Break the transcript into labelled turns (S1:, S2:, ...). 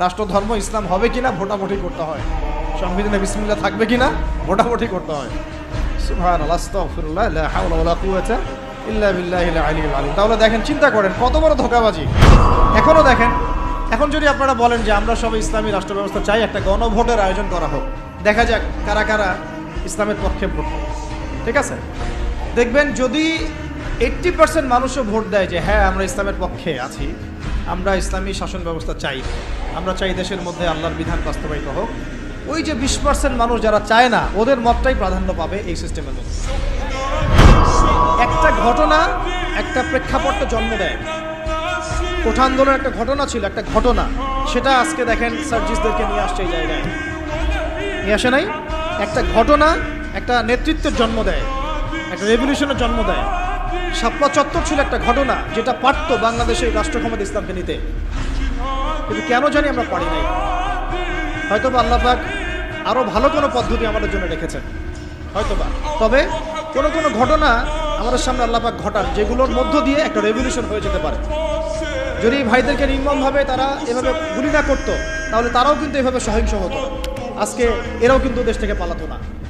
S1: রাষ্ট্রধর্ম ইসলাম হবে কিনা ভোটাভুটি করতে হয়, সংবিধানে বিসমিল্লাহ থাকবে কিনা ভোটাভুটি করতে হয়। সুবহানাল্লাহ, আস্তাগফিরুল্লাহ, লা হাওলা ওয়ালা কুওয়াতা ইল্লা বিল্লাহিল আলিয়্যিল আযীম। তাহলে দেখেন, চিন্তা করেন কত বড় ধোঁকাবাজি। এখনো দেখেন, এখন যদি আপনারা বলেন যে আমরা সবাই ইসলামী রাষ্ট্র ব্যবস্থা চাই, একটা গণভোটের আয়োজন করা হোক, দেখা যাক কারা কারা ইসলামের পক্ষে ভোট দেয়। ঠিক আছে, দেখবেন যদি 80% মানুষও ভোট দেয় যে হ্যাঁ আমরা ইসলামের পক্ষে আছি, আমরা ইসলামী শাসন ব্যবস্থা চাই, আমরা চাই দেশের মধ্যে আল্লাহর বিধান বাস্তবায়িত হোক, ওই যে 20% মানুষ যারা চায় না, ওদের মতটাই প্রাধান্য পাবে এই সিস্টেমের মধ্যে। একটা ঘটনা একটা প্রেক্ষাপটে জন্ম দেয়। কোঠা আন্দোলন একটা ঘটনা ছিল, একটা ঘটনা, সেটা আজকে দেখেন সার্জিসদেরকে নিয়ে আসছে এই জায়গায়, নিয়ে আসে নাই? একটা ঘটনা একটা নেতৃত্বের জন্ম দেয়, একটা রেভলিউশনের জন্ম দেয়। শাপলা চত্বর ছিল একটা ঘটনা যেটা পারত বাংলাদেশের রাষ্ট্র ক্ষমতা ইসলামকে নিতে, কিন্তু কেন জানি আমরা পারি নাই। হয়তো বা আল্লাহ পাক আরো ভালো কোনো পদ্ধতি আমাদের জন্য রেখেছেন, হয়তো বা। তবে কোনো কোনো ঘটনা আমাদের সামনে আল্লাহ পাক ঘটান যেগুলোর মধ্য দিয়ে একটা রেভলিউশন হয়ে যেতে পারে। যদি ভাইদেরকে নির্মমভাবে তারা এভাবে গুলি না করতো, তাহলে তারাও কিন্তু এভাবে সহিংস হতো, আজকে এরাও কিন্তু দেশ থেকে পালাতো না।